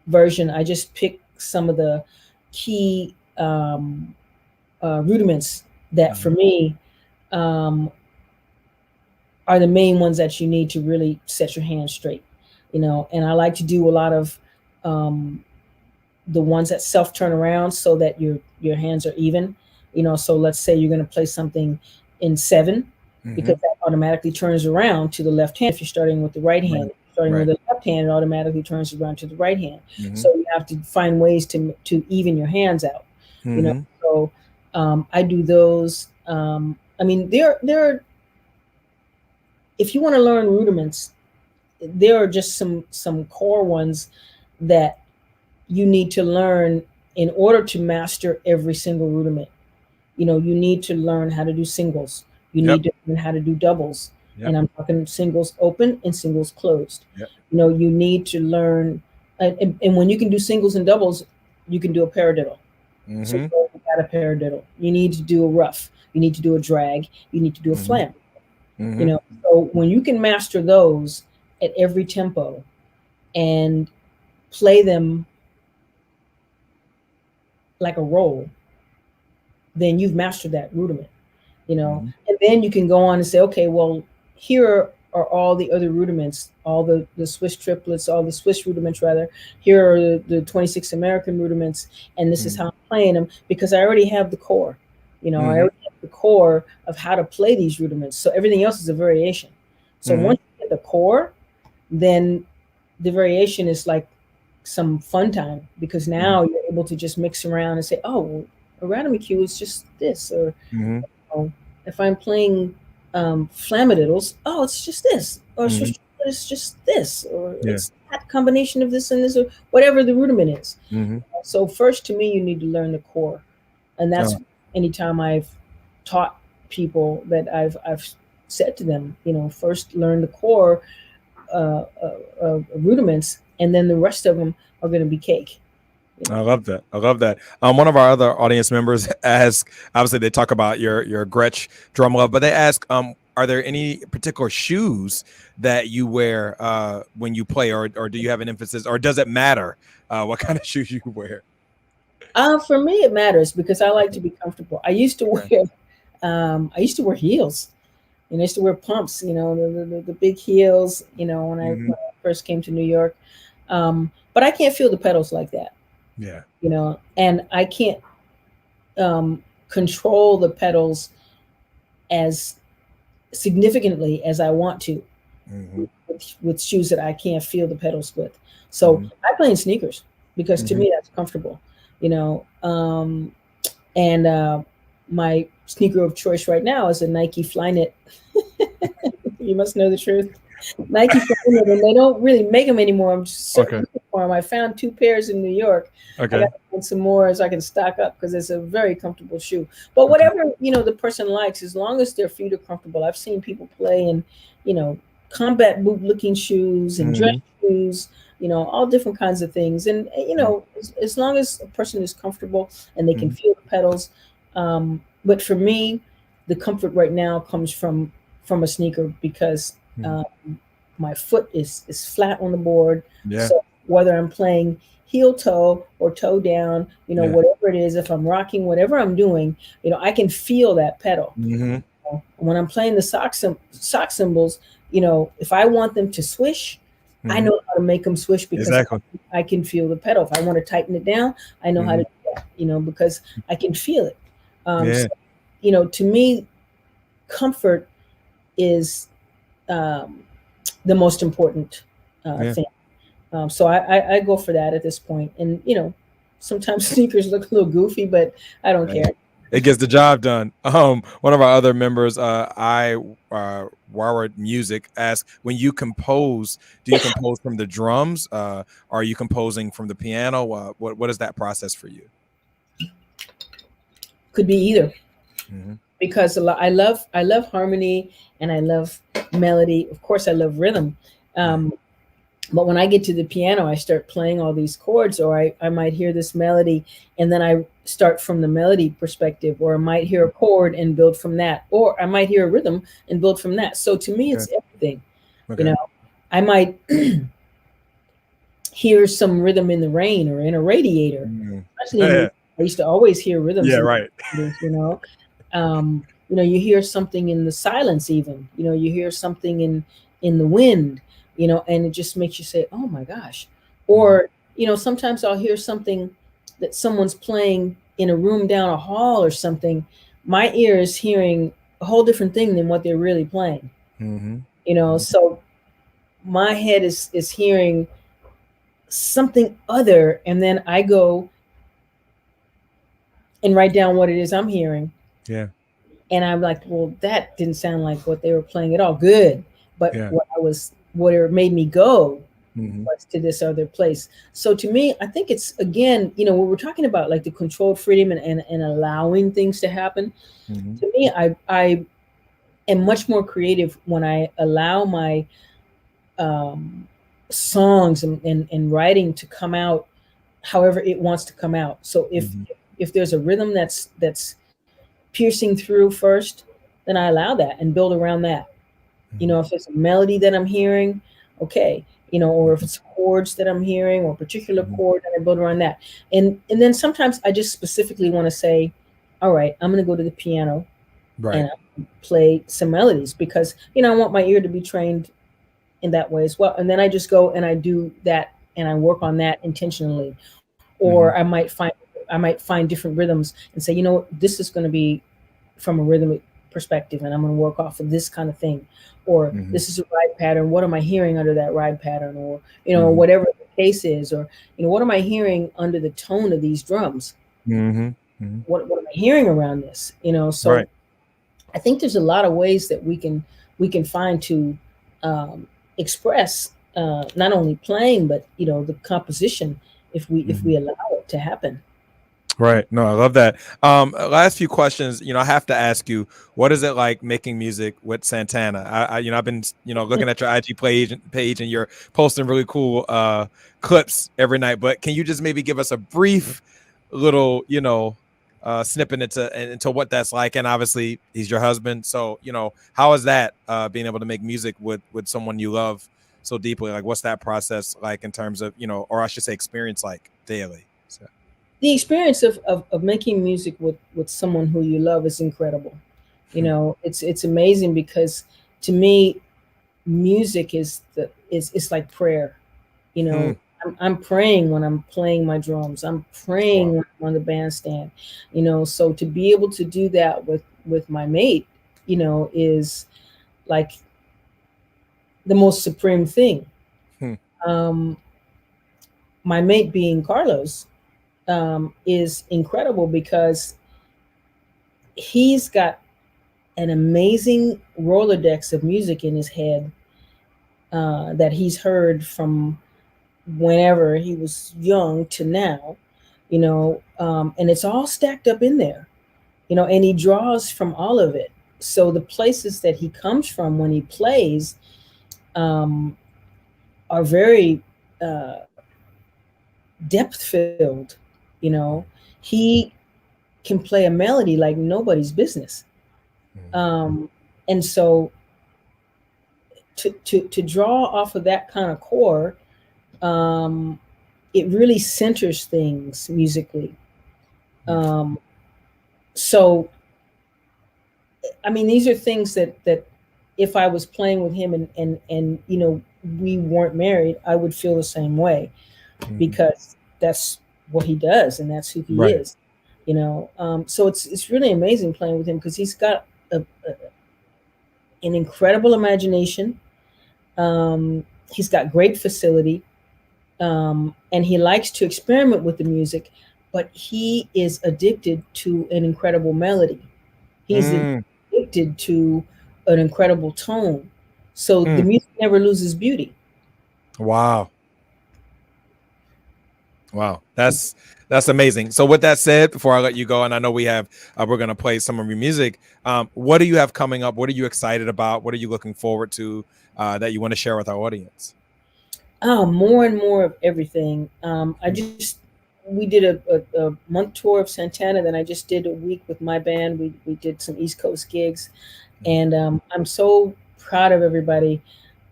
version. I just pick some of the key rudiments that for Mhm. me um, are the main ones that you need to really set your hands straight. And I like to do a lot of um, the ones that self turn around so that your hands are even. So let's say you're going to play something in 7. because that automatically turns around to the left hand if you're starting with the right hand. Right. If you're starting Right. with the left hand, it automatically turns around to the right hand. Mm-hmm. So you have to find ways to even your hands out. You know, Mm-hmm. so I do those. I mean, there are, if you want to learn rudiments, there are just some core ones that you need to learn in order to master every single rudiment. You know, you need to learn how to do singles. You Yep. need to learn how to do doubles. Yep. And I'm talking singles open and singles closed. Yep. You know, you need to learn, and when you can do singles and doubles, you can do a paradiddle. So Mm-hmm. you got a paradiddle. You need to do a rough. You need to do a drag. You need to do a Mm-hmm. flam. You Mm-hmm. know, so when you can master those at every tempo and play them like a roll, then you've mastered that rudiment. You know, Mm-hmm. and then you can go on and say, okay, well, here are all the other rudiments, all the Swiss triplets, all the Swiss rudiments rather. Here are the 26 American rudiments, and this is how I'm playing them because I already have the core. You know, I Mm-hmm. already have the core of how to play these rudiments. So everything else is a variation. So Mm-hmm. once you get the core, then the variation is like some fun time because now you're able to just mix around and say, oh, well, a random cue is just this, or Mm-hmm. if I'm playing flamadiddles, oh, it's just this, or Mm-hmm. it's just this, or Yeah. it's that combination of this and this, or whatever the rudiment is. Mm-hmm. So first, to me, you need to learn the core, and that's Oh. anytime I've taught people that I've said to them, you know, first learn the core rudiments, and then the rest of them are going to be cake. I love that. I love that. One of our other audience members asked. Obviously, they talk about your Gretsch drum love, but they ask, are there any particular shoes that you wear when you play, or do you have an emphasis, or does it matter what kind of shoes you wear? For me, it matters because I like to be comfortable. I used to wear, heels, and I used to wear pumps. You know, the big heels. You know, when I first came to New York, but I can't feel the pedals like that. Yeah. You know, and I can't control the pedals as significantly as I want to with shoes that I can't feel the pedals with. So I play in sneakers because to me that's comfortable. You know, and my sneaker of choice right now is a Nike Flyknit. You must know the truth. Nike Flyknit, and they don't really make them anymore. I'm just searching for them. I found 2 pairs in New York. Okay. I got to find some more so I can stock up because it's a very comfortable shoe. But whatever the person likes, as long as their feet are comfortable. I've seen people play in, combat boot looking shoes and dress shoes. All different kinds of things. And as long as a person is comfortable and they can feel the pedals. But for me, the comfort right now comes from a sneaker because my foot is flat on the board. Yeah. So whether I'm playing heel toe or toe down, whatever it is, if I'm rocking, whatever I'm doing, I can feel that pedal. When I'm playing the sock cymbals, if I want them to swish, I know how to make them swish because I can feel the pedal. If I want to tighten it down, I know how to do that, because I can feel it. So, to me, comfort is the most important thing. So I go for that at this point. And, sometimes sneakers look a little goofy, but I don't care. It gets the job done. One of our other members, Warward Music, asked, when you compose, do you compose from the drums? Are you composing from the piano? What is that process for you? Could be either. Because I love harmony and I love melody. Of course, I love rhythm. But when I get to the piano, I start playing all these chords, or I might hear this melody and then I start from the melody perspective, or I might hear a chord and build from that, or I might hear a rhythm and build from that. So to me, it's everything. I might hear some rhythm in the rain or in a radiator. I used to always hear rhythms. Yeah, right. You hear something in the silence, even, you hear something in the wind, and it just makes you say, oh my gosh. Or, sometimes I'll hear something that someone's playing in a room down a hall or something. My ear is hearing a whole different thing than what they're really playing. Mm-hmm. So my head is hearing something other, and then I go and write down what it is I'm hearing, Yeah. and I'm like, well, that didn't sound like what they were playing at all. Good, but Yeah. what it made me go Mm-hmm. was to this other place. So to me, I think it's, again, when we're talking about like the controlled freedom and allowing things to happen. Mm-hmm. To me, I am much more creative when I allow my um, songs and writing to come out however it wants to come out. So Mm-hmm. if there's a rhythm that's piercing through first, then I allow that and build around that. Mm-hmm. If it's a melody that I'm hearing, okay, or if Mm-hmm. it's chords that I'm hearing or a particular Mm-hmm. chord, and I build around that. And then sometimes I just specifically want to say, all right, I'm going to go to the piano Right. and play some melodies, because I want my ear to be trained in that way as well. And then I just go and I do that and I work on that intentionally. Or Mm-hmm. I might find different rhythms and say, this is going to be from a rhythmic perspective, and I'm going to work off of this kind of thing. Or Mm-hmm. this is a ride pattern. What am I hearing under that ride pattern? Or Mm-hmm. whatever the case is. Or what am I hearing under the tone of these drums? Mm-hmm. Mm-hmm. What am I hearing around this? So Right. I think there's a lot of ways that we can find to express, not only playing, but the composition, if we allow it to happen. Right. No, I love that. Last few questions. I have to ask you, what is it like making music with Santana? I've been, looking at your IG page, and you're posting really cool clips every night. But can you just maybe give us a brief little, snippet into what that's like? And obviously, he's your husband, so how is that being able to make music with someone you love so deeply? Like, what's that process like in terms of or I should say, experience like daily? So. The experience of making music with someone who you love is incredible. It's amazing, because to me, music is like prayer. you Hmm. know I'm praying when I'm playing my drums. I'm praying Wow. when I'm on the bandstand. So to be able to do that with my mate, is like the most supreme thing. Hmm. um my mate, being Carlos, is incredible, because he's got an amazing Rolodex of music in his head, that he's heard from whenever he was young to now. And it's all stacked up in there. And he draws from all of it. So the places that he comes from when he plays, um, are very uh, depth filled. You know, he can play a melody like nobody's business. Hmm. And so to draw off of that kind of core, um, it really centers things musically. Um, so, I mean, these are things that if I was playing with him and we weren't married, I would feel the same way, Hmm. because that's what he does and that's who he Right. is. So it's really amazing playing with him, because he's got an incredible imagination. He's got great facility, and he likes to experiment with the music, but he is addicted to an incredible melody. He's Mm. addicted to an incredible tone. So the Mm. music never loses beauty. Wow. Wow. That's amazing. So with that said, before I let you go, and I know we're gonna play some of your music. What do you have coming up? What are you excited about? What are you looking forward to that you want to share with our audience? Oh, more and more of everything. We did a month tour of Santana. Then I just did a week with my band. We did some East Coast gigs, and I'm so proud of everybody.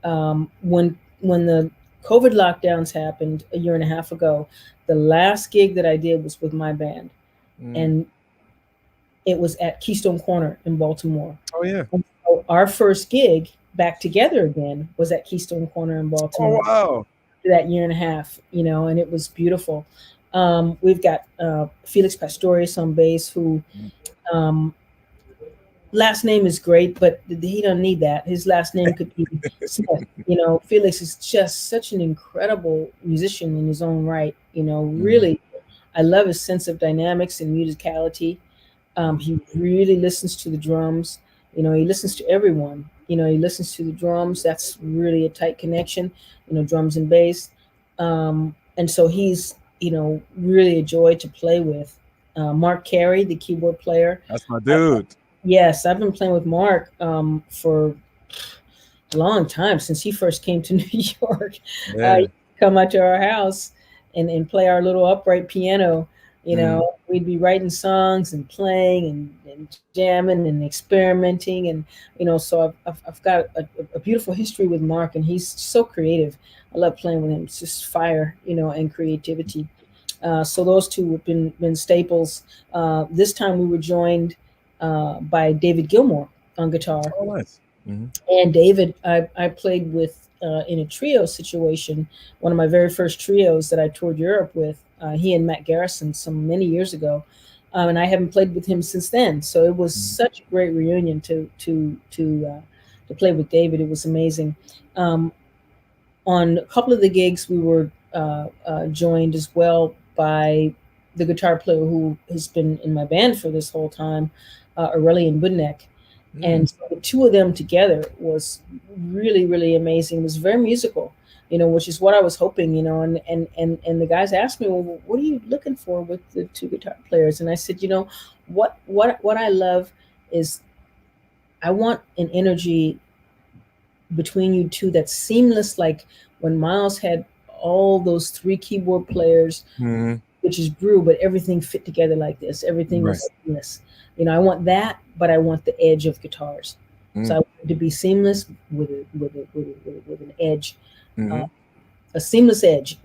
When the COVID lockdowns happened a year and a half ago, the last gig that I did was with my band, Mm. and it was at Keystone Corner in Baltimore. Oh yeah. And so our first gig back together again was at Keystone Corner in Oh Baltimore, wow. that year and a half, and it was beautiful. We've got Felix Pastorius on bass, who um, last name is great, but he don't need that. His last name could be Smith. You know, Felix is just such an incredible musician in his own right. You know, really, I love his sense of dynamics and musicality. He really listens to the drums. You know, he listens to everyone. You know, he listens to the drums. That's really a tight connection. You know, drums and bass. And so he's, you know, really a joy to play with. Mark Carey, the keyboard player. That's my dude. Yes, I've been playing with Mark for a long time, since he first came to New York. Yeah. He'd come out to our house and play our little upright piano. You know, we'd be writing songs and playing and jamming and experimenting. And, you know, so I've got a beautiful history with Mark, and he's so creative. I love playing with him. It's just fire, you know, and creativity. So those two have been staples. This time we were joined by David Gilmour on guitar. Oh, nice. And David, I played with in a trio situation, one of my very first trios that I toured Europe with. He and Matt Garrison some many years ago, and I haven't played with him since then. So it was such a great reunion to play with David. It was amazing. On a couple of the gigs, we were joined as well by the guitar player who has been in my band for this whole time, Aurelian Budnek. And so the two of them together was really, really amazing. It was very musical, you know, which is what I was hoping, you know, and the guys asked me, well, what are you looking for with the two guitar players? And I said, you know, what I love is I want an energy between you two that's seamless, like when Miles had all those three keyboard players, which is Brew, but everything fit together like this. Everything was seamless. You know, I want that, but I want the edge of guitars. So I want it to be seamless with an edge, a seamless edge.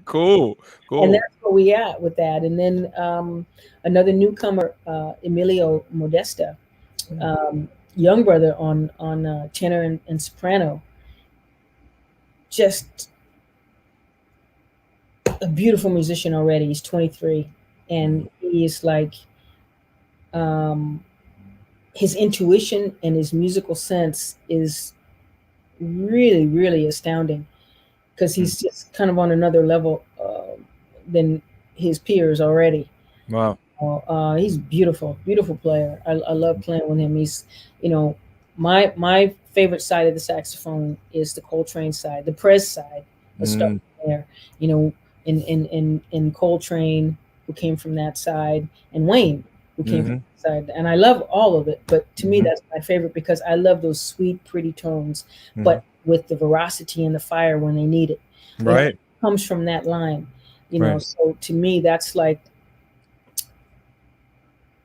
Cool. And that's where we at with that. And then another newcomer, Emilio Modesta, young brother on tenor and soprano. Just a beautiful musician already. He's 23, and he is like, his intuition and his musical sense is really, really astounding, because he's just kind of on another level than his peers already. Wow. He's beautiful player. I love playing with him. He's, you know, my favorite side of the saxophone is the Coltrane side, the Prez side. Let's start there. You know, in Coltrane, who came from that side, and Wayne, who came from that side. And I love all of it, but to me, that's my favorite, because I love those sweet, pretty tones, but with the veracity and the fire when they need it. Right. It comes from that line, you know. So to me, that's like,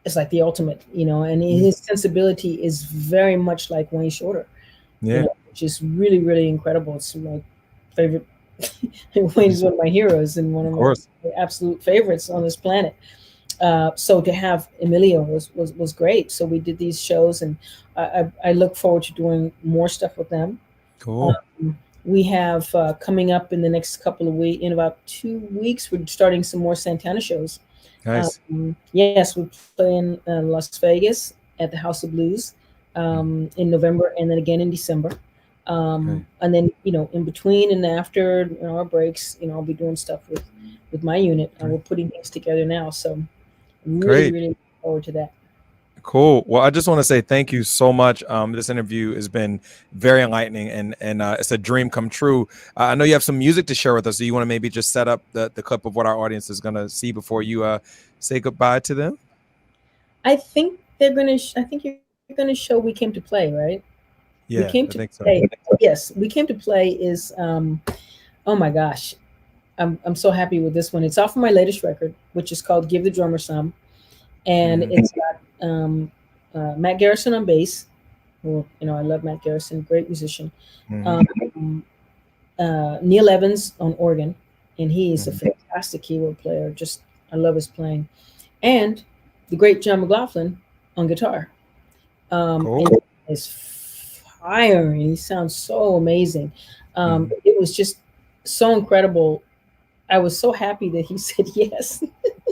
it's like the ultimate, you know, and his sensibility is very much like Wayne Shorter, you know, which is really, really incredible. It's my favorite. Wayne is one of my heroes and one of my absolute favorites on this planet. So to have Emilio was great. So we did these shows, and I look forward to doing more stuff with them. Cool. We have coming up in the next couple of weeks, in about 2 weeks, we're starting some more Santana shows. Nice. Yes, we're playing Las Vegas at the House of Blues in November, and then again in December. And then, you know, in between and after, you know, our breaks, you know, I'll be doing stuff with my unit. We're putting things together now, so really, really looking forward to that. Cool. Well, I just want to say thank you so much. This interview has been very enlightening, and it's a dream come true. I know you have some music to share with us. Do you want to maybe just set up the clip of what our audience is going to see before you say goodbye to them? I think they're going to. I think you're going to show "We Came to Play," right? Yeah, we came I to think play. so. Yes, "We Came to Play" is. Oh my gosh, I'm so happy with this one. It's off of my latest record, which is called "Give the Drummer Some," and it's got Matt Garrison on bass. Well, you know, I love Matt Garrison, great musician. Neil Evans on organ, and he is a fantastic keyboard player. Just, I love his playing. And the great John McLaughlin on guitar. Cool. And it's firing. He sounds so amazing. It was just so incredible. I was so happy that he said yes.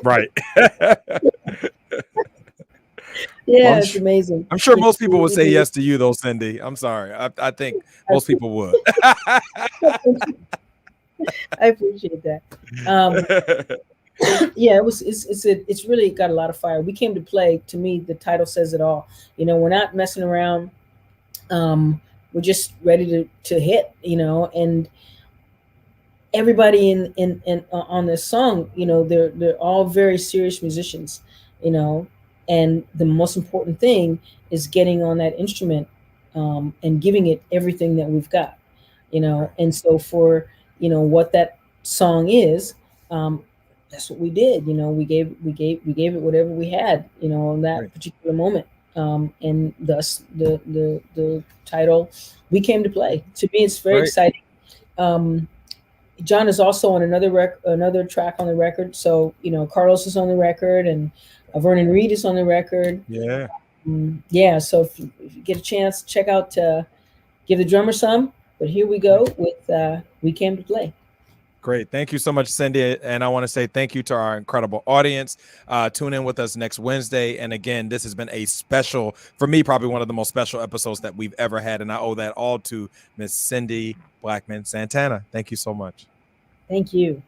Right. Yeah, it's amazing. I'm sure You most people know, would say yes to you, though, Cindy. I'm sorry. I think most people would. I appreciate that. Um, yeah, it's really got a lot of fire. We came to play. To me, the title says it all. You know, we're not messing around. We're just ready to hit. You know, and everybody in on this song, you know, they're all very serious musicians. You know, and the most important thing is getting on that instrument and giving it everything that we've got. You know, and so for what that song is. Um, that's what we did. You know, we gave it whatever we had. You know, in that Great. particular moment, and thus the title, "We Came to Play." To me, it's very Great. exciting. Um, John is also on another track on the record. So Carlos is on the record, and Vernon Reed is on the record. Yeah. Yeah. So if you get a chance, check out "Give the Drummer Some." But here we go with "We Came to Play." Great. Thank you so much, Cindy. And I want to say thank you to our incredible audience. Tune in with us next Wednesday. And again, this has been a special, for me, probably one of the most special episodes that we've ever had. And I owe that all to Miss Cindy Blackman Santana. Thank you so much. Thank you.